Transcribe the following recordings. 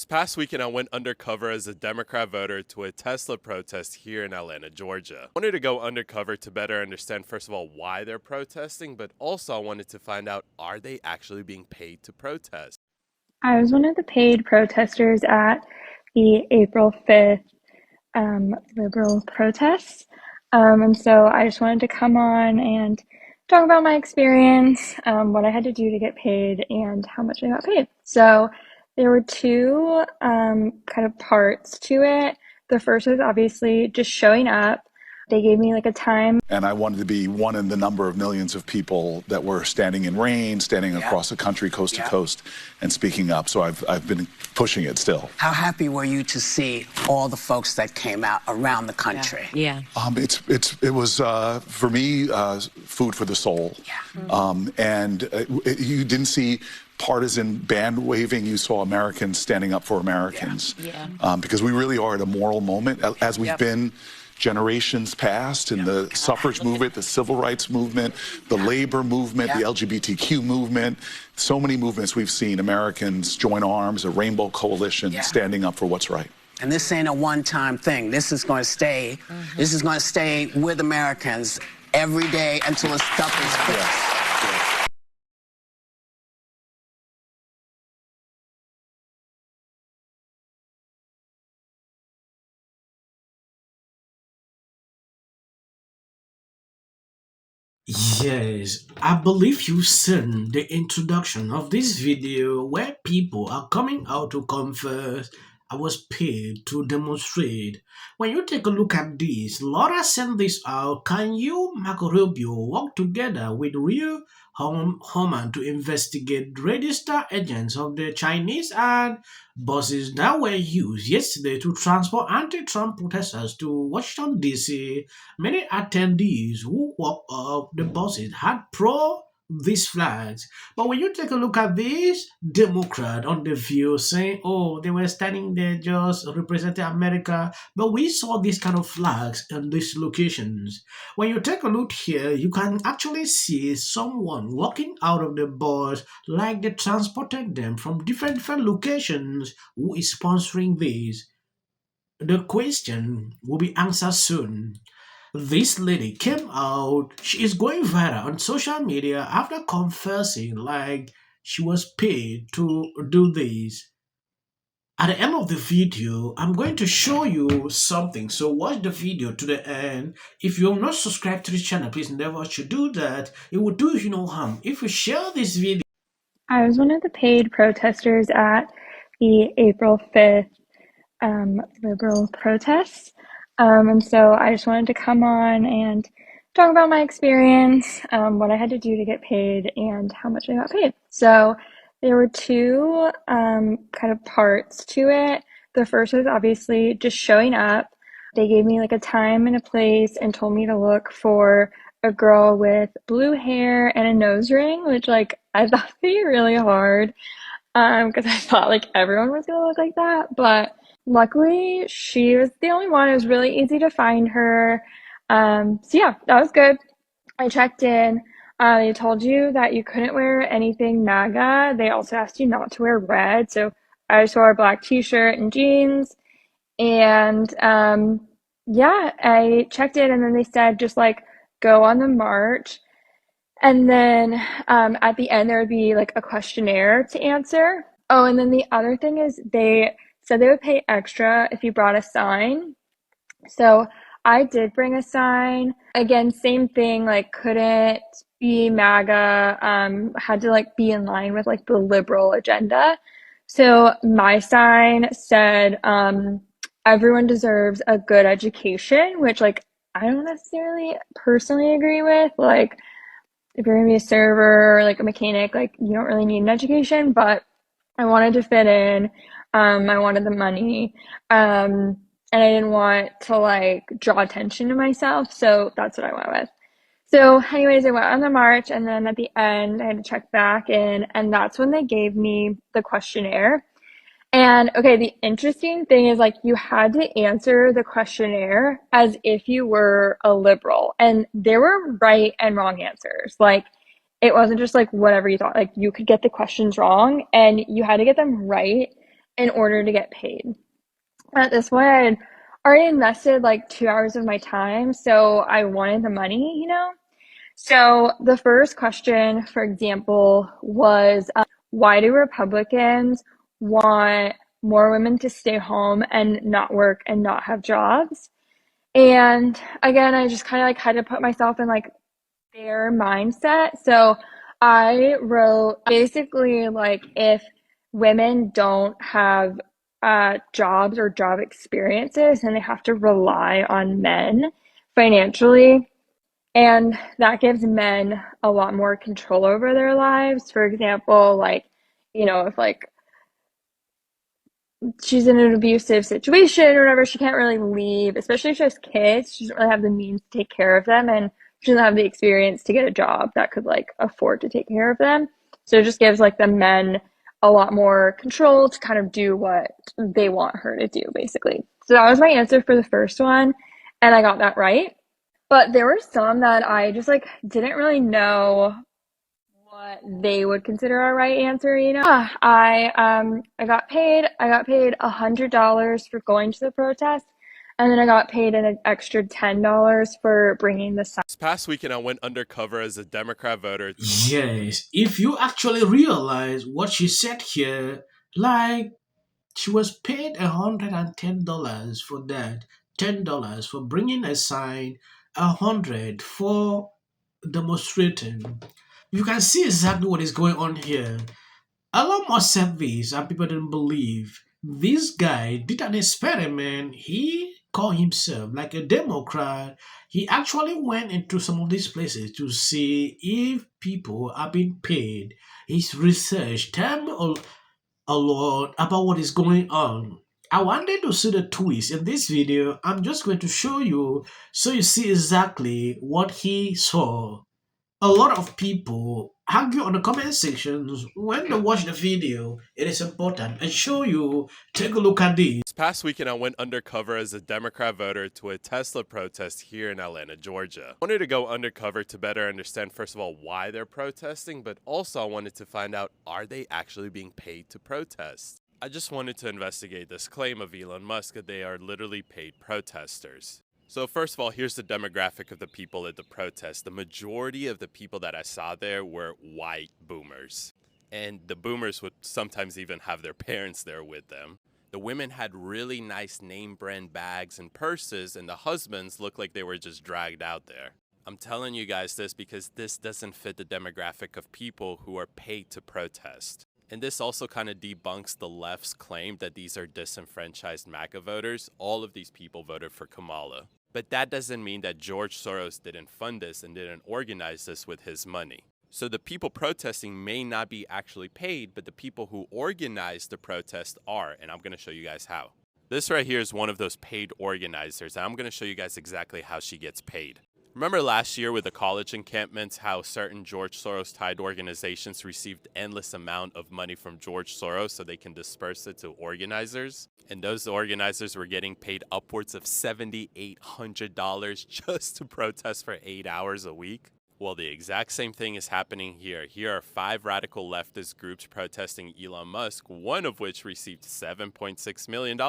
past weekend, I went undercover as a Democrat voter to a Tesla protest here in Atlanta, Georgia. I wanted to go undercover to better understand, first of all, why they're protesting, but also I wanted to find out, are they actually being paid to protest? I was one of the paid protesters at the April 5th liberal protests. And so I just wanted to come on and talk about my experience, what I had to do to get paid, and how much I got paid. So there were two kind of parts to it. The first was obviously just showing up. They gave me like a time. And I wanted to be one in the number of millions of people that were standing in rain, standing across the country, coast to coast, and speaking up. So I've been pushing it still. How happy were you to see all the folks that came out around the country? Yeah. It was for me food for the soul. You didn't see partisan band waving. You saw Americans standing up for Americans. Because we really are at a moral moment, as we've been generations past in the suffrage movement, the civil rights movement, the labor movement, the LGBTQ movement. So many movements we've seen Americans join arms, a rainbow coalition standing up for what's right. And this ain't a one-time thing. This is going to stay. This is going to stay with Americans every day until the stuff is fixed. Yes, I believe you've seen the introduction of this video where people are coming out to confess I was paid to demonstrate. When you take a look at this, Laura sent this out. Can you, Marco Rubio, work together with real Homan to investigate registered agents of the Chinese and buses that were used yesterday to transport anti-Trump protesters to Washington, D.C.? Many attendees who walked up the buses had these flags. But when you take a look at this Democrat on the view saying, oh, they were standing there just representing America, but we saw these kind of flags in these locations. When you take a look here, you can actually see someone walking out of the bus like they transported them from different locations. Who is sponsoring this? The question will be answered soon. This lady came out, she is going viral on social media after confessing like she was paid to do this. At the end of the video, I'm going to show you something. So watch the video to the end. If you're not subscribed to this channel, please never should do that. It will do you no harm. If you share this video. I was one of the paid protesters at the April 5th liberal protests. And so I just wanted to come on and talk about my experience, what I had to do to get paid, and how much I got paid. So there were two kind of parts to it. The first was obviously just showing up. They gave me like a time and a place and told me to look for a girl with blue hair and a nose ring, which like I thought would be really hard because I thought like everyone was gonna look like that. But luckily, she was the only one. It was really easy to find her. So yeah, that was good. I checked in. They told you that you couldn't wear anything MAGA. They also asked you not to wear red. So I just wore a black t-shirt and jeans. And yeah, I checked in and then they said just like go on the march. And then at the end, there would be like a questionnaire to answer. Oh, and then the other thing is they said they would pay extra if you brought a sign. So I did bring a sign. Again, same thing, like couldn't be MAGA, had to like be in line with like the liberal agenda. So my sign said, everyone deserves a good education, which like I don't necessarily personally agree with. Like if you're gonna be a server or like a mechanic, like you don't really need an education, but I wanted to fit in. I wanted the money. And I didn't want to like draw attention to myself. So that's what I went with. So anyways, I went on the march and then at the end I had to check back in and that's when they gave me the questionnaire. And okay, the interesting thing is like you had to answer the questionnaire as if you were a liberal and there were right and wrong answers. Like it wasn't just like whatever you thought, like you could get the questions wrong and you had to get them right in order to get paid. At this point, I had already invested like 2 hours of my time, so I wanted the money, you know? So the first question, for example, was why do Republicans want more women to stay home and not work and not have jobs? And again, I just kind of like had to put myself in like their mindset. So I wrote basically like if women don't have jobs or job experiences and they have to rely on men financially, and that gives men a lot more control over their lives. For example, like, you know, if like she's in an abusive situation or whatever, she can't really leave, especially if she has kids. She doesn't really have the means to take care of them, and she doesn't have the experience to get a job that could like afford to take care of them. So it just gives like the men a lot more control to kind of do what they want her to do, basically. So that was my answer for the first one, and I got that right. But there were some that I just like didn't really know what they would consider a right answer, you know. I got paid. I got paid $100 for going to the protest, and then I got paid an extra $10 for bringing the sign. This past weekend, I went undercover as a Democrat voter. Yes, if you actually realize what she said here, like she was paid $110 for that, $10 for bringing a sign, 100 for demonstrating. You can see exactly what is going on here. Elon Musk said this, and people didn't believe. This guy did an experiment. He called himself like a Democrat. He actually went into some of these places to see if people are being paid. His research tell me a lot about what is going on. I wanted to see the twist in this video. I'm just going to show you so you see exactly what he saw. A lot of people argue on the comment sections when they watch the video. It is important and show you. Take a look at this. This past weekend, I went undercover as a Democrat voter to a Tesla protest here in Atlanta, Georgia. I wanted to go undercover to better understand, first of all, why they're protesting, but also I wanted to find out, are they actually being paid to protest? I just wanted to investigate this claim of Elon Musk that they are literally paid protesters. So first of all, here's the demographic of the people at the protest. The majority of the people that I saw there were white boomers. And the boomers would sometimes even have their parents there with them. The women had really nice name brand bags and purses, and the husbands looked like they were just dragged out there. I'm telling you guys this because this doesn't fit the demographic of people who are paid to protest. And this also kind of debunks the left's claim that these are disenfranchised MAGA voters. All of these people voted for Kamala. But that doesn't mean that George Soros didn't fund this and didn't organize this with his money. So the people protesting may not be actually paid, but the people who organized the protest are, and I'm going to show you guys how. This right here is one of those paid organizers, and I'm going to show you guys exactly how she gets paid. Remember last year with the college encampments, how certain George Soros-tied organizations received endless amount of money from George Soros so they can disperse it to organizers? And those organizers were getting paid upwards of $7,800 just to protest for 8 hours a week? Well, the exact same thing is happening here. Here are 5 radical leftist groups protesting Elon Musk, one of which received $7.6 million,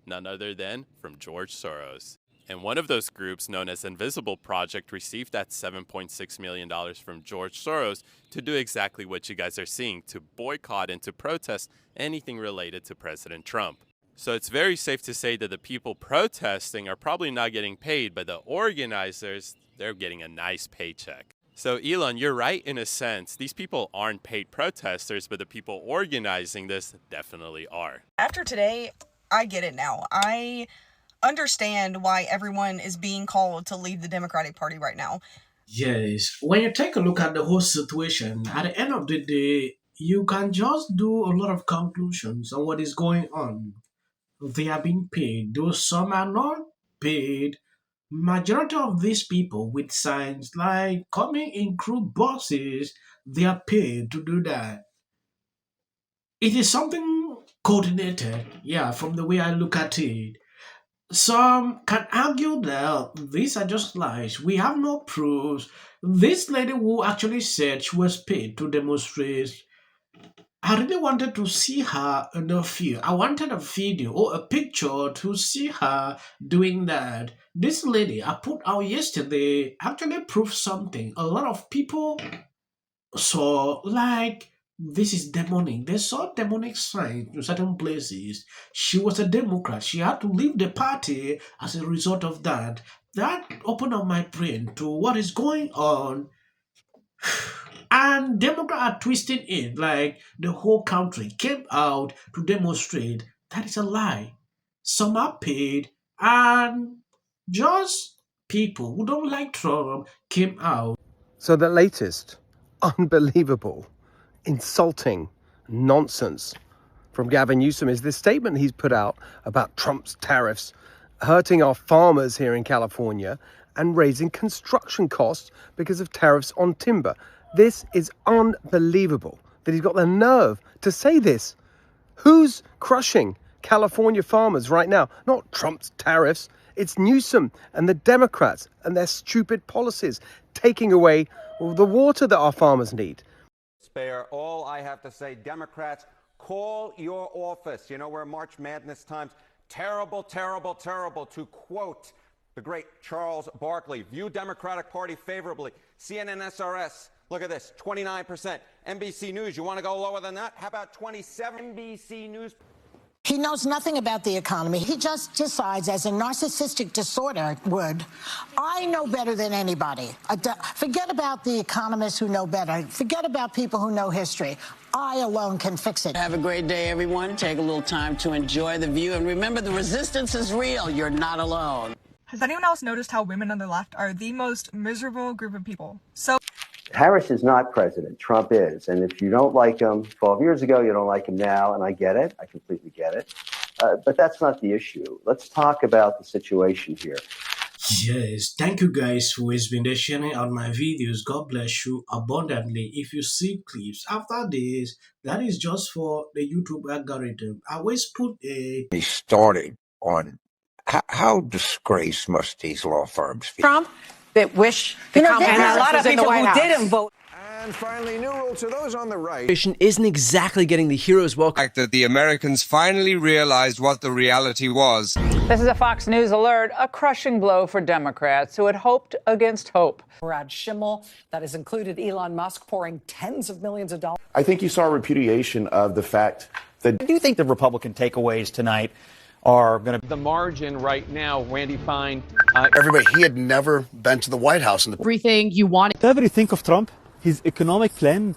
none other than from George Soros. And one of those groups, known as Invisible Project, received that $7.6 million from George Soros to do exactly what you guys are seeing, to boycott and to protest anything related to President Trump. So it's very safe to say that the people protesting are probably not getting paid, but the organizers, they're getting a nice paycheck. So Elon, you're right in a sense. These people aren't paid protesters, but the people organizing this definitely are. After today, I get it now. I understand why everyone is being called to leave the Democratic Party right now. Yes, when you take a look at the whole situation, at the end of the day, you can just do a lot of conclusions on what is going on. They are being paid, though some are not paid. Majority of these people with signs like coming in crew buses, they are paid to do that. It is something coordinated, yeah, from the way I look at it. Some can argue that these are just lies. We have no proofs. This lady who actually said she was paid to demonstrate, I really wanted to see her in the field. I wanted a video or a picture to see her doing that. This lady I put out yesterday actually proved something. A lot of people saw like this is demonic. They saw demonic signs in certain places. She was a Democrat. She had to leave the party as a result of that. That opened up my brain to what is going on. And Democrats are twisting it like the whole country came out to demonstrate. That is a lie. Some are paid, and just people who don't like Trump came out. So the latest, unbelievable, insulting nonsense from Gavin Newsom is this statement he's put out about Trump's tariffs hurting our farmers here in California and raising construction costs because of tariffs on timber. This is unbelievable that he's got the nerve to say this. Who's crushing California farmers right now? Not Trump's tariffs. It's Newsom and the Democrats and their stupid policies taking away the water that our farmers need. Spare, all I have to say, Democrats, call your office. You know, we're March Madness times. Terrible, terrible, terrible. To quote the great Charles Barkley, view Democratic Party favorably. CNN SRS, look at this, 29%. NBC News, you want to go lower than that? How about 27? NBC News. He knows nothing about the economy. He just decides, as a narcissistic disorder would, I know better than anybody. Forget about the economists who know better. Forget about people who know history. I alone can fix it. Have a great day, everyone. Take a little time to enjoy the view. And remember, the resistance is real. You're not alone. Has anyone else noticed how women on the left are the most miserable group of people? So Harris is not president. Trump is. And if you don't like him 12 years ago, you don't like him now. And I get it. I completely get it. But that's not the issue. Let's talk about the situation here. Yes, thank you guys who has been there sharing out my videos. God bless you abundantly. If you see clips after this, that is just for the YouTube algorithm. I always put a... He started on how disgraced must these law firms be? Trump that wish the Kamala Harris a lot of was in the people White who House. didn't vote. And finally, new rule to those on the right. Isn't exactly getting the hero's welcome. That the Americans finally realized what the reality was. This is a Fox News alert, a crushing blow for Democrats who had hoped against hope. Brad Schimmel, that has included Elon Musk pouring tens of millions of dollars. I think you saw a repudiation of the fact that... I do think the Republican takeaways tonight are going to... The margin right now, Randy Fine... Everybody, he had never been to the White House. Everything you want. Whatever you think of Trump, his economic plan